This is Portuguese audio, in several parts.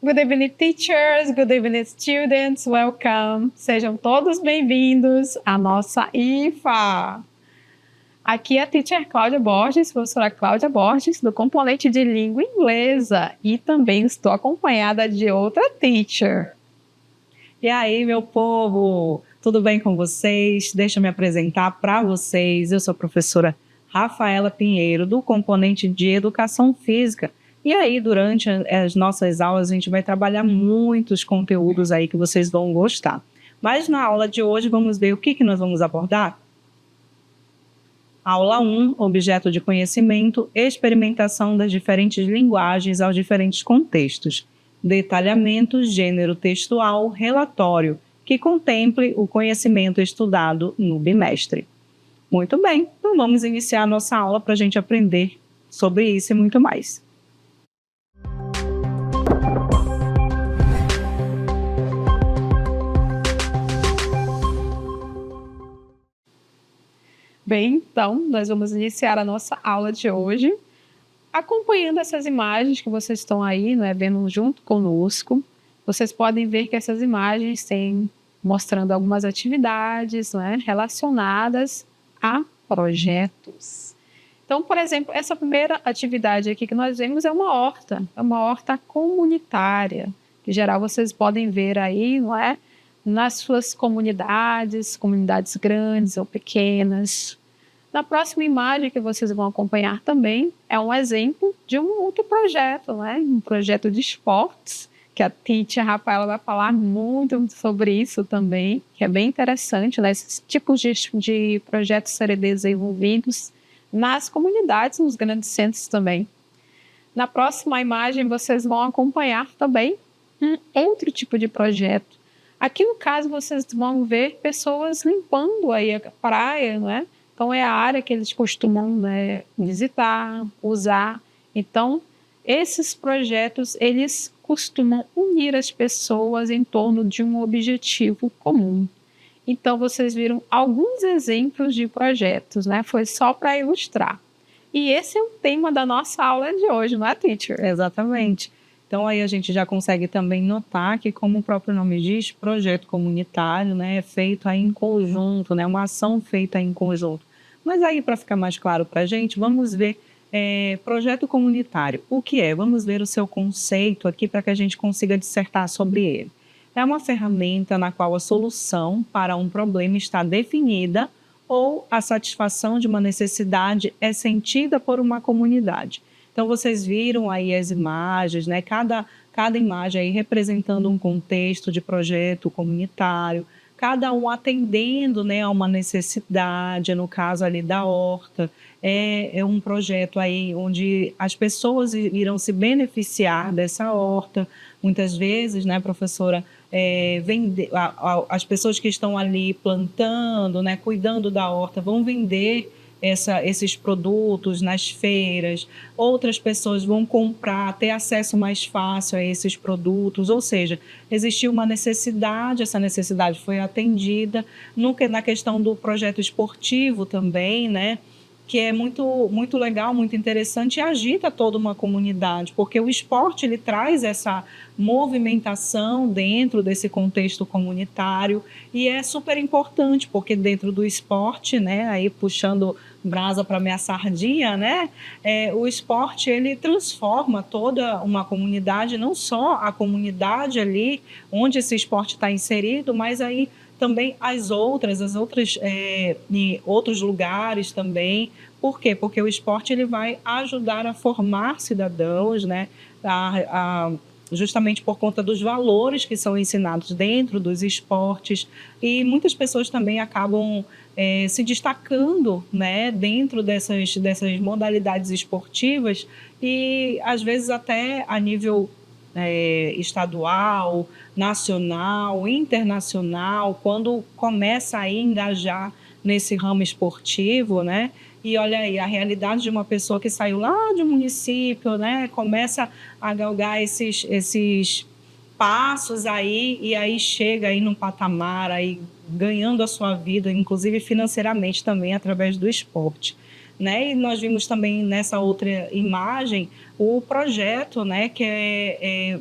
Good evening, teachers. Good evening, students. Welcome. Sejam todos bem-vindos à nossa IFA. Aqui é a teacher Cláudia Borges, professora Cláudia Borges, do componente de língua inglesa. E também estou acompanhada de outra teacher. E aí, meu povo, tudo bem com vocês? Deixa eu me apresentar para vocês. Eu sou a professora Rafaela Pinheiro, do componente de Educação Física. E aí, durante as nossas aulas, a gente vai trabalhar muitos conteúdos aí que vocês vão gostar. Mas na aula de hoje, vamos ver o que nós vamos abordar? Aula 1, objeto de conhecimento, experimentação das diferentes linguagens aos diferentes contextos. Detalhamento, gênero textual, relatório, que contemple o conhecimento estudado no bimestre. Muito bem, então vamos iniciar a nossa aula para a gente aprender sobre isso e muito mais. Bem, então, nós vamos iniciar a nossa aula de hoje acompanhando essas imagens que vocês estão aí, não é, vendo junto conosco. Vocês podem ver que essas imagens têm mostrando algumas atividades, não é, relacionadas a projetos. Então, por exemplo, essa primeira atividade aqui que nós vemos é uma horta comunitária. Em geral, vocês podem ver aí, não é, nas suas comunidades grandes ou pequenas. Na próxima imagem que vocês vão acompanhar também é um exemplo de um outro projeto, né? Um projeto de esportes, que a teacher Rafaela vai falar muito sobre isso também, que é bem interessante, né? Esses tipos de projetos serem desenvolvidos nas comunidades, nos grandes centros também. Na próxima imagem vocês vão acompanhar também um outro tipo de projeto. Aqui no caso vocês vão ver pessoas limpando aí a praia, não é? Então, é a área que eles costumam, né, visitar, usar. Então, esses projetos, eles costumam unir as pessoas em torno de um objetivo comum. Então, vocês viram alguns exemplos de projetos, né? Foi só para ilustrar. E esse é o tema da nossa aula de hoje, não é, teacher? Exatamente. Então, aí a gente já consegue também notar que, como o próprio nome diz, projeto comunitário, né, é feito aí em conjunto, né, uma ação feita em conjunto. Mas aí, para ficar mais claro para a gente, vamos ver projeto comunitário. O que é? Vamos ver o seu conceito aqui para que a gente consiga dissertar sobre ele. É uma ferramenta na qual a solução para um problema está definida ou a satisfação de uma necessidade é sentida por uma comunidade. Então, vocês viram aí as imagens, né? Cada imagem aí representando um contexto de projeto comunitário, cada um atendendo, né, a uma necessidade, no caso ali da horta. É um projeto aí onde as pessoas irão se beneficiar dessa horta. Muitas vezes, né, professora, as pessoas que estão ali plantando, né, cuidando da horta, vão vender esses produtos nas feiras, outras pessoas vão comprar, ter acesso mais fácil a esses produtos, ou seja, existiu uma necessidade, essa necessidade foi atendida. Na questão do projeto esportivo também, né, que é muito, muito legal, muito interessante e agita toda uma comunidade, porque o esporte ele traz essa movimentação dentro desse contexto comunitário e é super importante, porque dentro do esporte, né, aí puxando brasa para minha sardinha, né, o esporte ele transforma toda uma comunidade, não só a comunidade ali onde esse esporte está inserido, mas aí também em outros lugares também. Por quê? Porque o esporte ele vai ajudar a formar cidadãos, né? Justamente por conta dos valores que são ensinados dentro dos esportes. E muitas pessoas também acabam se destacando, né, dentro dessas modalidades esportivas e, às vezes, até a nível estadual, nacional, internacional, quando começa a engajar nesse ramo esportivo, né? E olha aí, a realidade de uma pessoa que saiu lá de um município, né? Começa a galgar esses passos aí e aí chega aí num patamar aí ganhando a sua vida, inclusive financeiramente também através do esporte. Né? E nós vimos também nessa outra imagem o projeto, né, que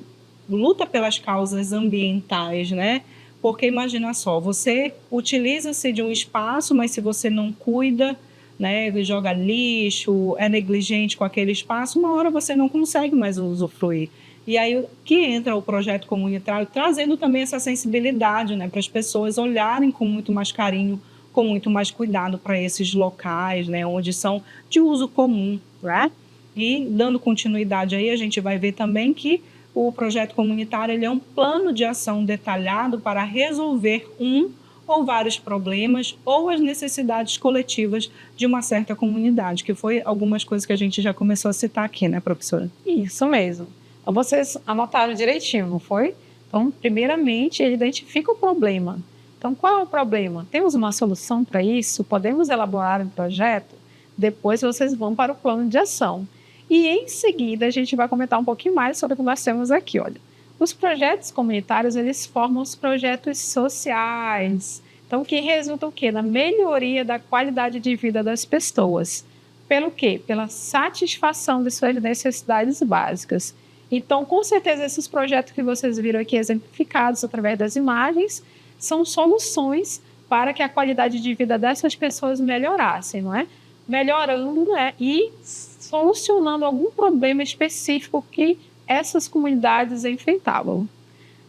luta pelas causas ambientais, né? Porque imagina só, você utiliza-se de um espaço, mas se você não cuida, né, joga lixo, é negligente com aquele espaço, uma hora você não consegue mais usufruir. E aí que entra o projeto comunitário, trazendo também essa sensibilidade, né, para as pessoas olharem com muito mais carinho, com muito mais cuidado para esses locais, né, onde são de uso comum, né? E dando continuidade aí, a gente vai ver também que o projeto comunitário ele é um plano de ação detalhado para resolver um ou vários problemas ou as necessidades coletivas de uma certa comunidade, que foi algumas coisas que a gente já começou a citar aqui, né, professora? Isso mesmo. Então, vocês anotaram direitinho, não foi? Então, primeiramente, ele identifica o problema. Então, qual é o problema? Temos uma solução para isso? Podemos elaborar um projeto? Depois, vocês vão para o plano de ação. E, em seguida, a gente vai comentar um pouquinho mais sobre o que nós temos aqui. Olha, os projetos comunitários, eles formam os projetos sociais. Então, que resulta o quê? Na melhoria da qualidade de vida das pessoas. Pelo quê? Pela satisfação de suas necessidades básicas. Então, com certeza, esses projetos que vocês viram aqui exemplificados através das imagens são soluções para que a qualidade de vida dessas pessoas melhorasse, não é? Melhorando, né? E solucionando algum problema específico que essas comunidades enfrentavam.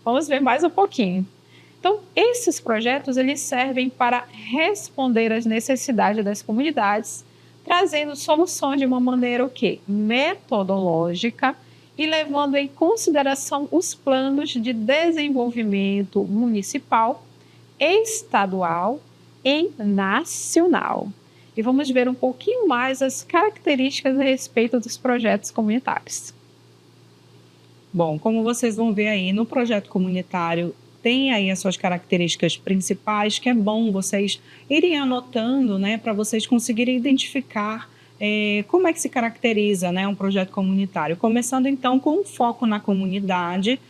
Vamos ver mais um pouquinho. Então, esses projetos eles servem para responder às necessidades das comunidades, trazendo soluções de uma maneira o quê? Metodológica e levando em consideração os planos de desenvolvimento municipal, estadual e nacional. E vamos ver um pouquinho mais as características a respeito dos projetos comunitários. Bom, como vocês vão ver aí no projeto comunitário, tem aí as suas características principais, que é bom vocês irem anotando, né, para vocês conseguirem identificar como é que se caracteriza, né, um projeto comunitário. Começando então com um foco na comunidade,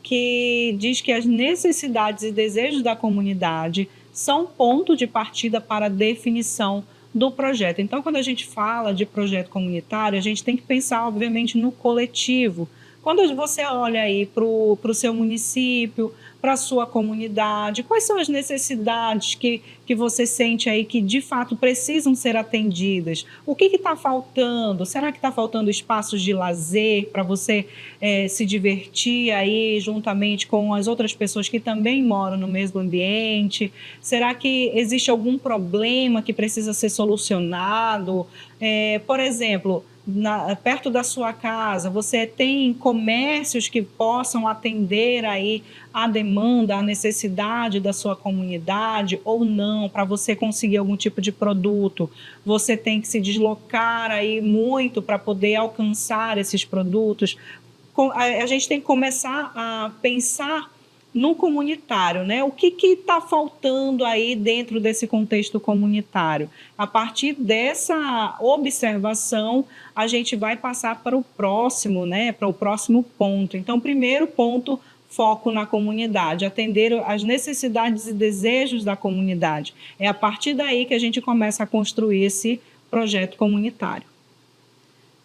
que diz que as necessidades e desejos da comunidade são ponto de partida para a definição do projeto. Então, quando a gente fala de projeto comunitário, a gente tem que pensar, obviamente, no coletivo. Quando você olha aí para o seu município, para a sua comunidade, quais são as necessidades que você sente aí que de fato precisam ser atendidas? O que está faltando? Será que está faltando espaços de lazer para você se divertir aí juntamente com as outras pessoas que também moram no mesmo ambiente? Será que existe algum problema que precisa ser solucionado? Por exemplo, perto da sua casa, você tem comércios que possam atender aí a demanda, a necessidade da sua comunidade ou não, para você conseguir algum tipo de produto, você tem que se deslocar aí muito para poder alcançar esses produtos. A gente tem que começar a pensar no comunitário, né? O que está faltando aí dentro desse contexto comunitário? A partir dessa observação, a gente vai passar para o próximo, né? Para o próximo ponto. Então, primeiro ponto, foco na comunidade, atender às necessidades e desejos da comunidade. É a partir daí que a gente começa a construir esse projeto comunitário.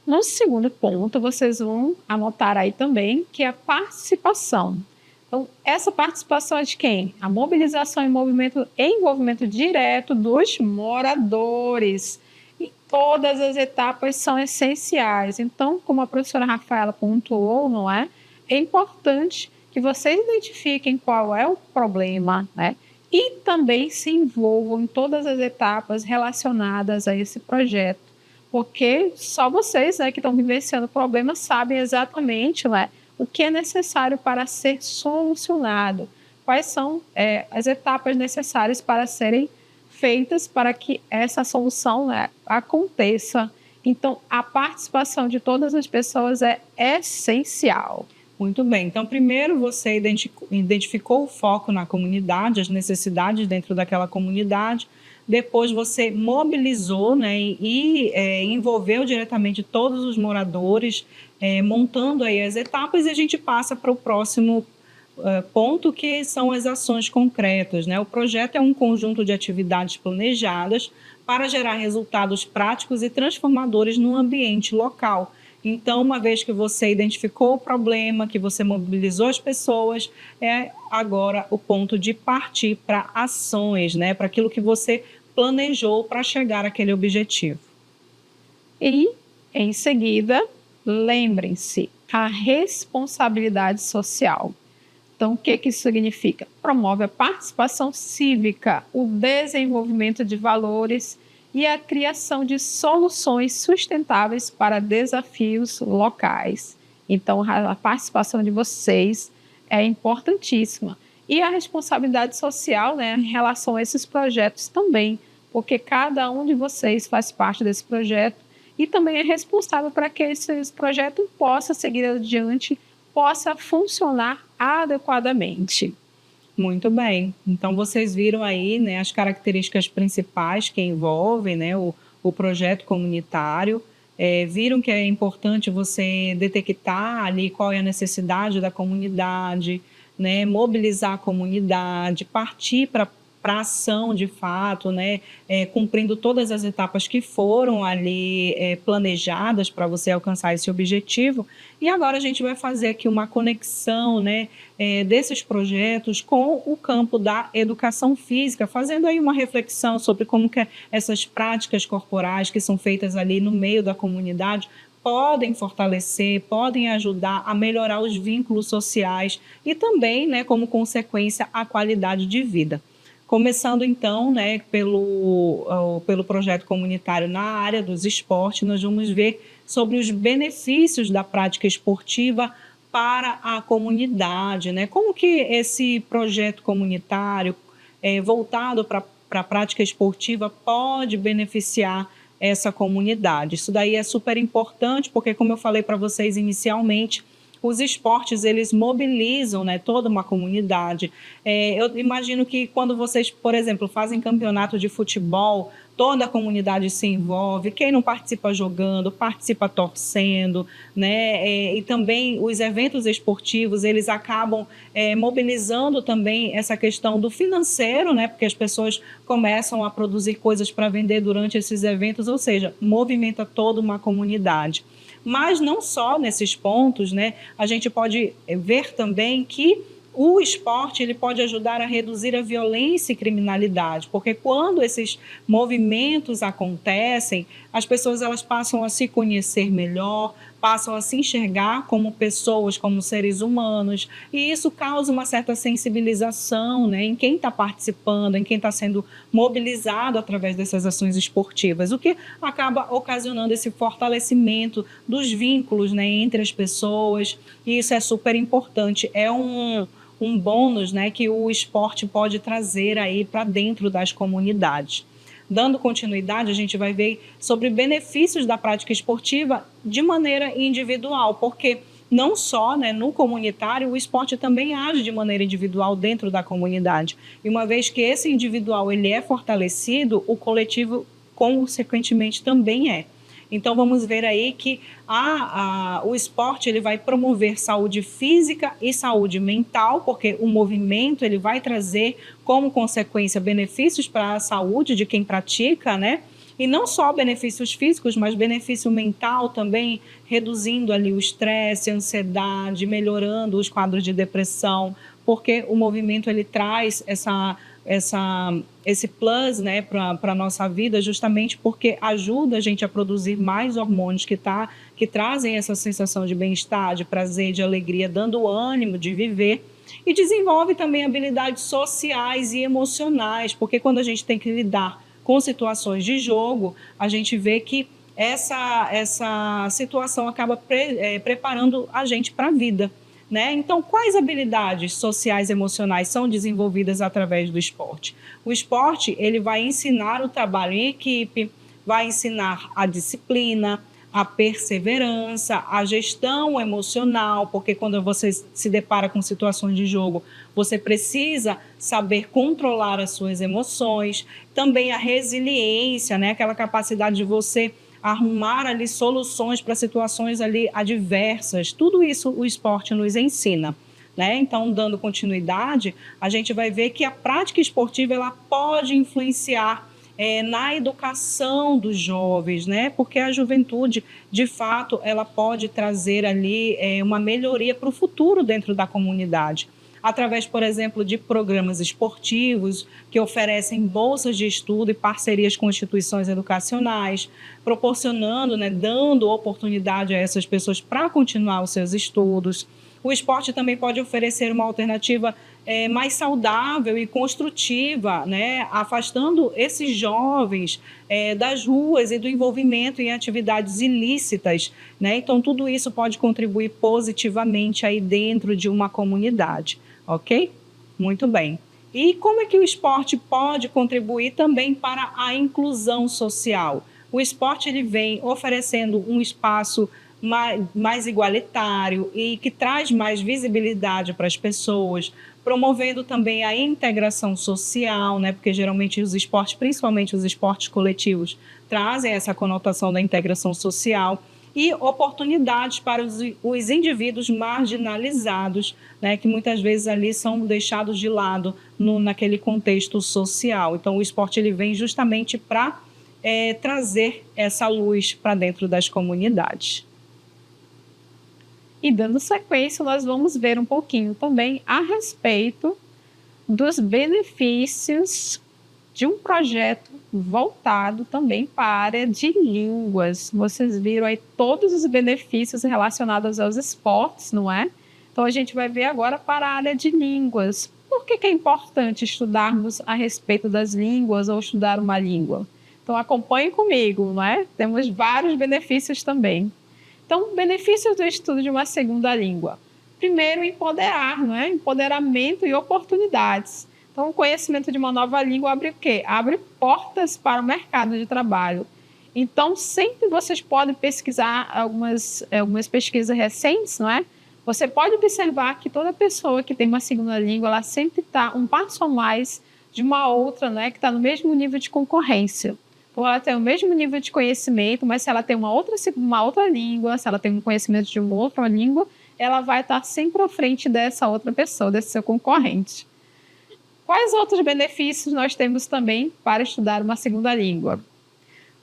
No segundo ponto, vocês vão anotar aí também que é a participação. Então, essa participação é de quem? A mobilização e envolvimento direto dos moradores. E todas as etapas são essenciais. Então, como a professora Rafaela pontuou, não é? É importante que vocês identifiquem qual é o problema, né? E também se envolvam em todas as etapas relacionadas a esse projeto. Porque só vocês, né, que estão vivenciando o problema sabem exatamente, né, o que é necessário para ser solucionado, quais são as etapas necessárias para serem feitas para que essa solução, né, aconteça. Então, a participação de todas as pessoas é essencial. Muito bem. Então, primeiro você identificou o foco na comunidade, as necessidades dentro daquela comunidade. Depois você mobilizou, né, e envolveu diretamente todos os moradores, montando aí as etapas, e a gente passa para o próximo ponto, que são as ações concretas, né? O projeto é um conjunto de atividades planejadas para gerar resultados práticos e transformadores no ambiente local. Então, uma vez que você identificou o problema, que você mobilizou as pessoas, é agora o ponto de partir para ações, né? Para aquilo que você planejou para chegar àquele objetivo. E, em seguida, lembrem-se, a responsabilidade social. Então, o que isso significa? Promove a participação cívica, o desenvolvimento de valores e a criação de soluções sustentáveis para desafios locais. Então, a participação de vocês é importantíssima. E a responsabilidade social, né, em relação a esses projetos também, porque cada um de vocês faz parte desse projeto e também é responsável para que esse projeto possa seguir adiante, possa funcionar adequadamente. Muito bem. Então, vocês viram aí, né, as características principais que envolvem, né, o projeto comunitário. Viram que é importante você detectar ali qual é a necessidade da comunidade, né, mobilizar a comunidade, partir para ação de fato, né, cumprindo todas as etapas que foram ali planejadas para você alcançar esse objetivo. E agora a gente vai fazer aqui uma conexão, né, desses projetos com o campo da educação física, fazendo aí uma reflexão sobre como que essas práticas corporais que são feitas ali no meio da comunidade podem fortalecer, podem ajudar a melhorar os vínculos sociais e também, né, como consequência, a qualidade de vida. Começando então, né, pelo projeto comunitário na área dos esportes, nós vamos ver sobre os benefícios da prática esportiva para a comunidade, né? Como que esse projeto comunitário voltado para a prática esportiva pode beneficiar essa comunidade. Isso daí é super importante, porque como eu falei para vocês inicialmente, os esportes, eles mobilizam, né, toda uma comunidade. Eu imagino que quando vocês, por exemplo, fazem campeonato de futebol, toda a comunidade se envolve, quem não participa jogando, participa torcendo, né? E também os eventos esportivos, eles acabam mobilizando também essa questão do financeiro, né? Porque as pessoas começam a produzir coisas para vender durante esses eventos, ou seja, movimenta toda uma comunidade. Mas não só nesses pontos, né? A gente pode ver também que o esporte ele pode ajudar a reduzir a violência e criminalidade, porque quando esses movimentos acontecem, as pessoas elas passam a se conhecer melhor, passam a se enxergar como pessoas, como seres humanos, e isso causa uma certa sensibilização, né, em quem está participando, em quem está sendo mobilizado através dessas ações esportivas, o que acaba ocasionando esse fortalecimento dos vínculos, né, entre as pessoas, e isso é super importante, é um bônus, né, que o esporte pode trazer aí para dentro das comunidades. Dando continuidade, a gente vai ver sobre benefícios da prática esportiva de maneira individual, porque não só, né, no comunitário, o esporte também age de maneira individual dentro da comunidade. E uma vez que esse individual ele é fortalecido, o coletivo, consequentemente, também é. Então, vamos ver aí que o esporte ele vai promover saúde física e saúde mental, porque o movimento ele vai trazer como consequência benefícios para a saúde de quem pratica, né? E não só benefícios físicos, mas benefício mental também, reduzindo ali o estresse, a ansiedade, melhorando os quadros de depressão, porque o movimento ele traz esse plus, né, para a nossa vida, justamente porque ajuda a gente a produzir mais hormônios que trazem essa sensação de bem-estar, de prazer, de alegria, dando ânimo de viver. E desenvolve também habilidades sociais e emocionais, porque quando a gente tem que lidar com situações de jogo, a gente vê que essa situação acaba preparando a gente para a vida. Né? Então, quais habilidades sociais e emocionais são desenvolvidas através do esporte? O esporte ele vai ensinar o trabalho em equipe, vai ensinar a disciplina, a perseverança, a gestão emocional, porque quando você se depara com situações de jogo, você precisa saber controlar as suas emoções, também a resiliência, né? Aquela capacidade de você arrumar ali soluções para situações ali adversas. Tudo isso o esporte nos ensina, né? Então, dando continuidade, a gente vai ver que a prática esportiva ela pode influenciar na educação dos jovens, né? Porque a juventude, de fato, ela pode trazer ali uma melhoria para o futuro dentro da comunidade. Através, por exemplo, de programas esportivos que oferecem bolsas de estudo e parcerias com instituições educacionais, proporcionando, né, dando oportunidade a essas pessoas para continuar os seus estudos. O esporte também pode oferecer uma alternativa mais saudável e construtiva, né, afastando esses jovens das ruas e do envolvimento em atividades ilícitas, né? Então, tudo isso pode contribuir positivamente aí dentro de uma comunidade, ok? Muito bem. E como é que o esporte pode contribuir também para a inclusão social? O esporte ele vem oferecendo um espaço mais igualitário e que traz mais visibilidade para as pessoas, promovendo também a integração social, né? Porque geralmente os esportes, principalmente os esportes coletivos, trazem essa conotação da integração social e oportunidades para os indivíduos marginalizados, né? Que muitas vezes ali são deixados de lado naquele contexto social. Então, o esporte ele vem justamente para trazer essa luz para dentro das comunidades. E dando sequência, nós vamos ver um pouquinho também a respeito dos benefícios de um projeto voltado também para a área de línguas. Vocês viram aí todos os benefícios relacionados aos esportes, não é? Então, a gente vai ver agora para a área de línguas. Por que é importante estudarmos a respeito das línguas ou estudar uma língua? Então, acompanhe comigo, não é? Temos vários benefícios também. Então, benefícios do estudo de uma segunda língua. Primeiro, empoderar, não é? Empoderamento e oportunidades. Então, o conhecimento de uma nova língua abre o quê? Abre portas para o mercado de trabalho. Então, sempre vocês podem pesquisar algumas pesquisas recentes, não é? Você pode observar que toda pessoa que tem uma segunda língua, ela sempre está um passo a mais de uma outra, né, que está no mesmo nível de concorrência. Ou ela tem o mesmo nível de conhecimento, mas se ela tem uma outra língua, se ela tem um conhecimento de uma outra língua, ela vai estar sempre à frente dessa outra pessoa, desse seu concorrente. Quais outros benefícios nós temos também para estudar uma segunda língua?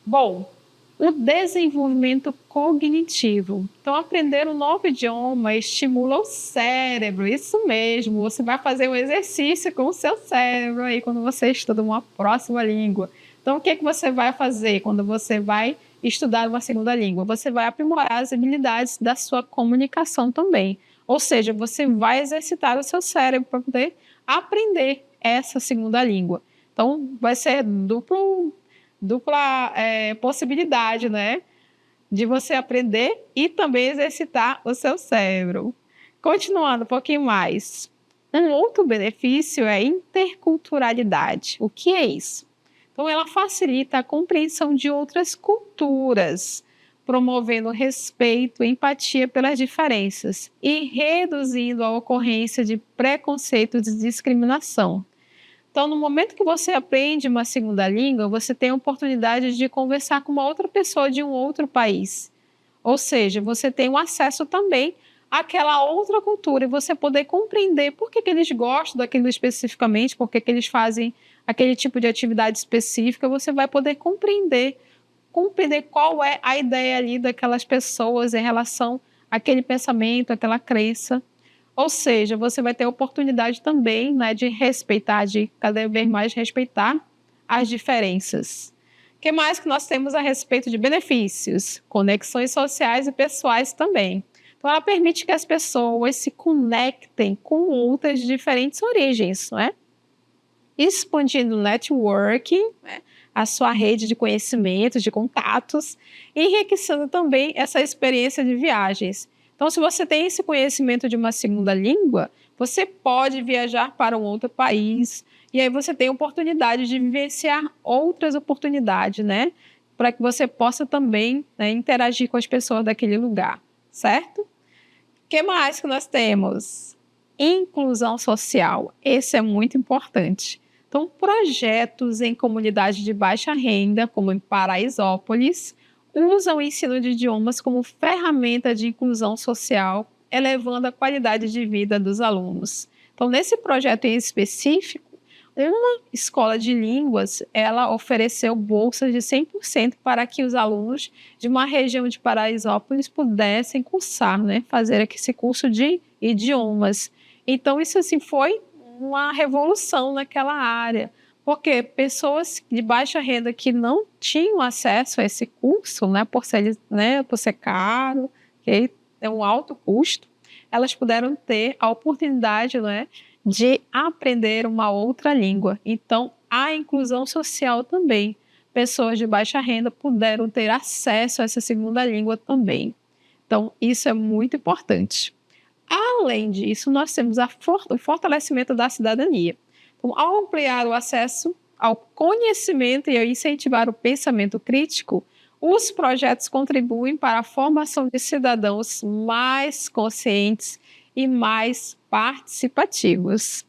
Bom, o desenvolvimento cognitivo. Então, aprender um novo idioma estimula o cérebro, isso mesmo. Você vai fazer um exercício com o seu cérebro aí quando você estuda uma próxima língua. Então, o que você vai fazer quando você vai estudar uma segunda língua? Você vai aprimorar as habilidades da sua comunicação também. Ou seja, você vai exercitar o seu cérebro para poder aprender essa segunda língua. Então, vai ser dupla possibilidade, né? De você aprender e também exercitar o seu cérebro. Continuando um pouquinho mais. Um outro benefício é a interculturalidade. O que é isso? Então, ela facilita a compreensão de outras culturas, promovendo respeito e empatia pelas diferenças e reduzindo a ocorrência de preconceitos e discriminação. Então, no momento que você aprende uma segunda língua, você tem a oportunidade de conversar com uma outra pessoa de um outro país. Ou seja, você tem um acesso também àquela outra cultura e você poder compreender por que eles gostam daquilo especificamente, por que eles fazem aquele tipo de atividade específica, você vai poder compreender qual é a ideia ali daquelas pessoas em relação àquele pensamento, àquela crença. Ou seja, você vai ter a oportunidade também, né, de respeitar, de cada vez mais respeitar as diferenças. O que mais que nós temos a respeito de benefícios? Conexões sociais e pessoais também. Então, ela permite que as pessoas se conectem com outras de diferentes origens, não é? Expandindo o networking, né, a sua rede de conhecimentos, de contatos, e enriquecendo também essa experiência de viagens. Então, se você tem esse conhecimento de uma segunda língua, você pode viajar para um outro país, e aí você tem a oportunidade de vivenciar outras oportunidades, né? Para que você possa também, né, interagir com as pessoas daquele lugar, certo? O que mais que nós temos? Inclusão social. Esse é muito importante. Então, projetos em comunidades de baixa renda, como em Paraisópolis, usam o ensino de idiomas como ferramenta de inclusão social, elevando a qualidade de vida dos alunos. Então, nesse projeto em específico, uma escola de línguas, ela ofereceu bolsas de 100% para que os alunos de uma região de Paraisópolis pudessem cursar, né, fazer aqui esse curso de idiomas. Então, isso assim, foi uma revolução naquela área, porque pessoas de baixa renda que não tinham acesso a esse curso, por ser caro, que é um alto custo, elas puderam ter a oportunidade, né, de aprender uma outra língua. Então, a inclusão social também. Pessoas de baixa renda puderam ter acesso a essa segunda língua também. Então, isso é muito importante. Além disso, nós temos o fortalecimento da cidadania. Então, ao ampliar o acesso ao conhecimento e ao incentivar o pensamento crítico, os projetos contribuem para a formação de cidadãos mais conscientes e mais participativos.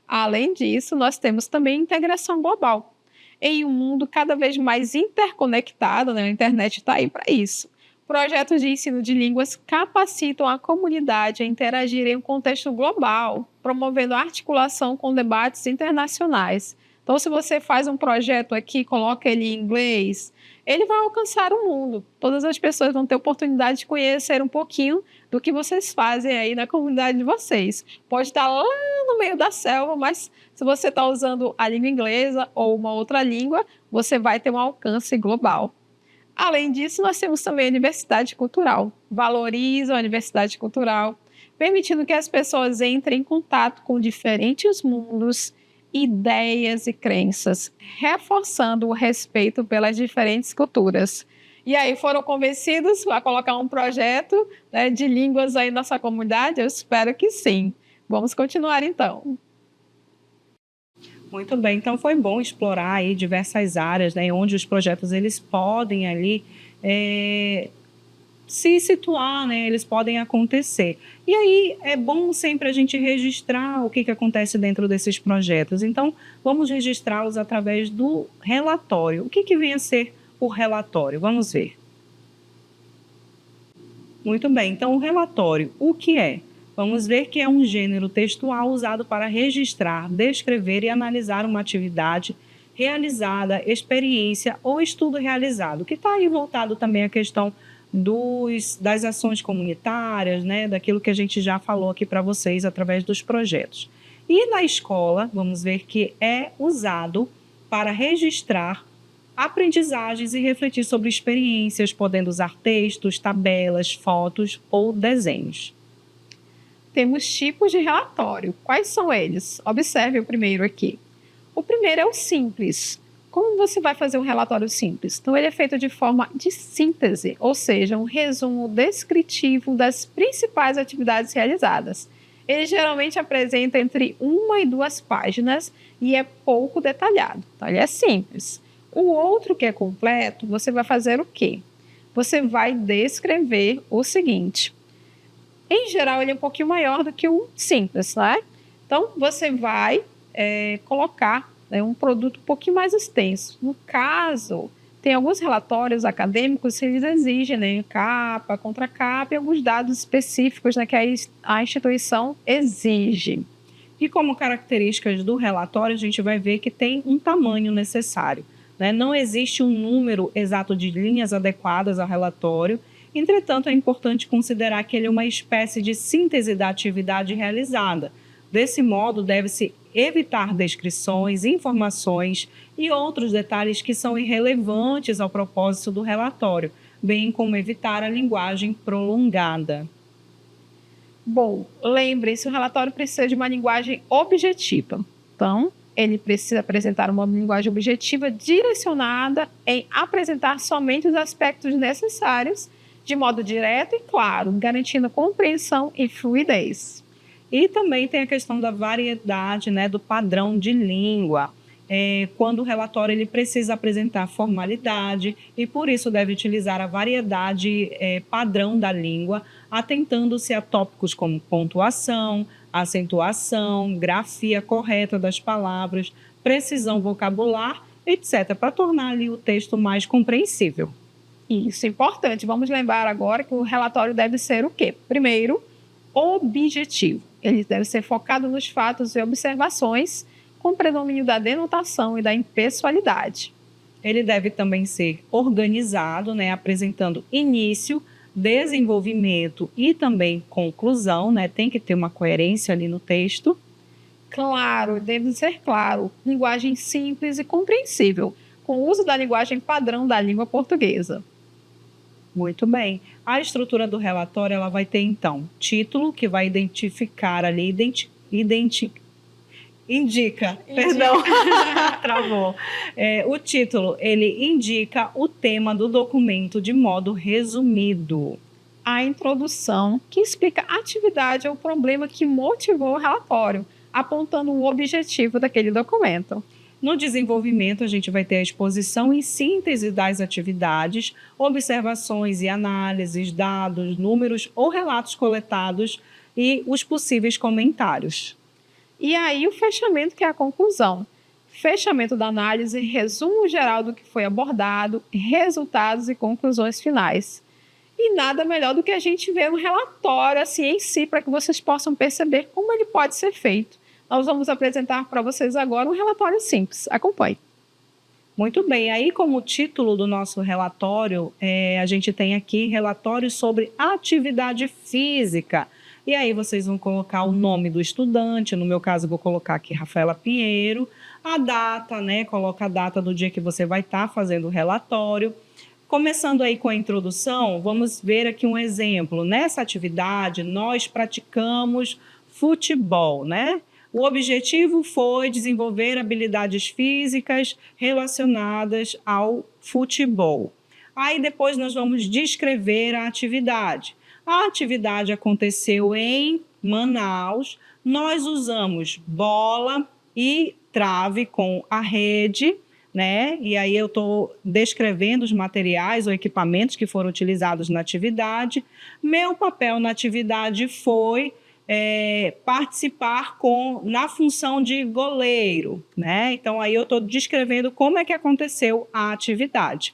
Além disso, nós temos também integração global. Em um mundo cada vez mais interconectado, né, a internet está aí para isso. Projetos de ensino de línguas capacitam a comunidade a interagir em um contexto global, promovendo a articulação com debates internacionais. Então, se você faz um projeto aqui, coloca ele em inglês, ele vai alcançar o mundo. Todas as pessoas vão ter oportunidade de conhecer um pouquinho do que vocês fazem aí na comunidade de vocês. Pode estar lá no meio da selva, mas se você está usando a língua inglesa ou uma outra língua, você vai ter um alcance global. Além disso, nós temos também a diversidade cultural. Valoriza a diversidade cultural, permitindo que as pessoas entrem em contato com diferentes mundos, ideias e crenças, reforçando o respeito pelas diferentes culturas. E aí, foram convencidos a colocar um projeto, né, de línguas aí na sua comunidade? Eu espero que sim. Vamos continuar então. Muito bem, então foi bom explorar aí diversas áreas, né, onde os projetos eles podem ali se situar, né, eles podem acontecer. E aí é bom sempre a gente registrar o que acontece dentro desses projetos. Então, vamos registrá-los através do relatório. O que vem a ser o relatório? Vamos ver. Muito bem, então o relatório, o que é? Vamos ver que é um gênero textual usado para registrar, descrever e analisar uma atividade realizada, experiência ou estudo realizado, que está aí voltado também à questão das ações comunitárias, né, daquilo que a gente já falou aqui para vocês através dos projetos. E na escola, vamos ver que é usado para registrar aprendizagens e refletir sobre experiências, podendo usar textos, tabelas, fotos ou desenhos. Temos tipos de relatório. Quais são eles? Observe o primeiro aqui. O primeiro é o simples. Como você vai fazer um relatório simples? Então, ele é feito de forma de síntese, ou seja, um resumo descritivo das principais atividades realizadas. Ele geralmente apresenta entre 1 e 2 páginas e é pouco detalhado. Então, ele é simples. O outro, que é completo, você vai fazer o quê? Você vai descrever o seguinte. Em geral, ele é um pouquinho maior do que o simples, né? Então, você vai colocar, né, um produto um pouquinho mais extenso. No caso, tem alguns relatórios acadêmicos que eles exigem, né, capa, contracapa e alguns dados específicos, né, que a instituição exige. E como características do relatório, a gente vai ver que tem um tamanho necessário, né? Não existe um número exato de linhas adequadas ao relatório. Entretanto, é importante considerar que ele é uma espécie de síntese da atividade realizada. Desse modo, deve-se evitar descrições, informações e outros detalhes que são irrelevantes ao propósito do relatório, bem como evitar a linguagem prolongada. Bom, lembre-se, o relatório precisa de uma linguagem objetiva. Então, ele precisa apresentar uma linguagem objetiva direcionada em apresentar somente os aspectos necessários de modo direto e claro, garantindo compreensão e fluidez. E também tem a questão da variedade, né, do padrão de língua. Quando o relatório ele precisa apresentar formalidade e, por isso, deve utilizar a variedade padrão da língua, atentando-se a tópicos como pontuação, acentuação, grafia correta das palavras, precisão vocabular, etc., para tornar ali o texto mais compreensível. Isso é importante. Vamos lembrar agora que o relatório deve ser o quê? Primeiro, objetivo. Ele deve ser focado nos fatos e observações com predomínio da denotação e da impessoalidade. Ele deve também ser organizado, né, apresentando início, desenvolvimento e também conclusão, né? Tem que ter uma coerência ali no texto. Claro, deve ser claro, linguagem simples e compreensível, com o uso da linguagem padrão da língua portuguesa. Muito bem. A estrutura do relatório ela vai ter, então, título, que vai identificar ali, indica, perdão, travou. O título, ele indica o tema do documento de modo resumido. A introdução, que explica a atividade ou problema que motivou o relatório, apontando o objetivo daquele documento. No desenvolvimento, a gente vai ter a exposição e síntese das atividades, observações e análises, dados, números ou relatos coletados e os possíveis comentários. E aí o fechamento, que é a conclusão. Fechamento da análise, resumo geral do que foi abordado, resultados e conclusões finais. E nada melhor do que a gente ver um relatório assim em si, para que vocês possam perceber como ele pode ser feito. Nós vamos apresentar para vocês agora um relatório simples. Acompanhe. Muito bem, aí como título do nosso relatório, a gente tem aqui relatório sobre atividade física. E aí vocês vão colocar o nome do estudante, no meu caso eu vou colocar aqui Rafaela Pinheiro, a data, né? Coloca a data do dia que você vai estar fazendo o relatório. Começando aí com a introdução, vamos ver aqui um exemplo. Nessa atividade, nós praticamos futebol, né? O objetivo foi desenvolver habilidades físicas relacionadas ao futebol. Aí depois nós vamos descrever a atividade. A atividade aconteceu em Manaus. Nós usamos bola e trave com a rede, né? E aí eu estou descrevendo os materiais ou equipamentos que foram utilizados na atividade. Meu papel na atividade foi participar na função de goleiro, né? Então aí eu estou descrevendo como é que aconteceu a atividade.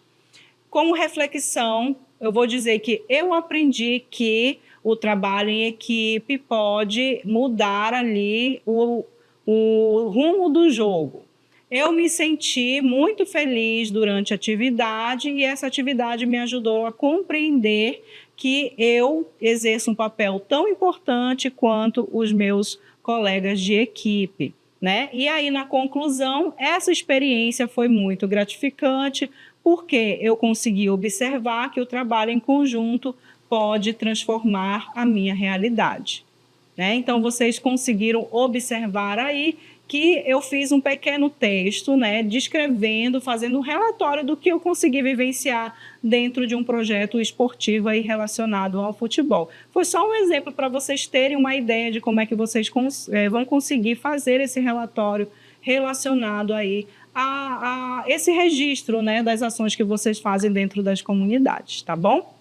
Como reflexão, eu vou dizer que eu aprendi que o trabalho em equipe pode mudar ali o rumo do jogo. Eu me senti muito feliz durante a atividade e essa atividade me ajudou a compreender que eu exerço um papel tão importante quanto os meus colegas de equipe, né? E aí, na conclusão, essa experiência foi muito gratificante, porque eu consegui observar que o trabalho em conjunto pode transformar a minha realidade, né? Então, vocês conseguiram observar aí que eu fiz um pequeno texto, né, descrevendo, fazendo um relatório do que eu consegui vivenciar dentro de um projeto esportivo aí relacionado ao futebol. Foi só um exemplo para vocês terem uma ideia de como é que vocês vão conseguir fazer esse relatório relacionado aí a esse registro, né, das ações que vocês fazem dentro das comunidades, tá bom?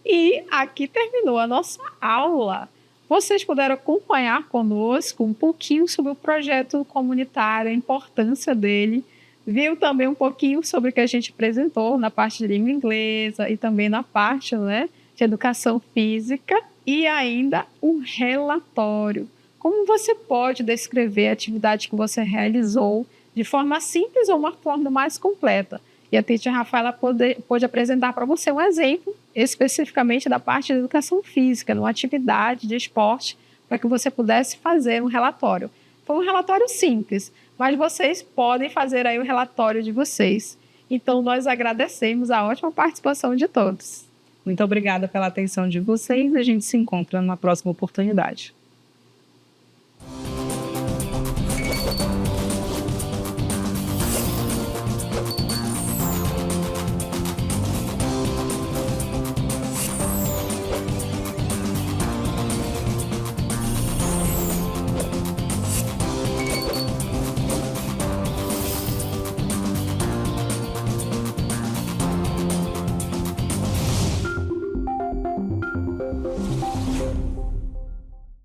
E aqui terminou a nossa aula. Vocês puderam acompanhar conosco um pouquinho sobre o projeto comunitário, a importância dele, viu também um pouquinho sobre o que a gente apresentou na parte de língua inglesa e também na parte, né, de educação física, e ainda um relatório. Como você pode descrever a atividade que você realizou de forma simples ou uma forma mais completa? E a teacher Rafaela pôde apresentar para você um exemplo, especificamente da parte de educação física, numa atividade de esporte, para que você pudesse fazer um relatório. Foi um relatório simples, mas vocês podem fazer aí o relatório de vocês. Então, nós agradecemos a ótima participação de todos. Muito obrigada pela atenção de vocês. A gente se encontra numa próxima oportunidade.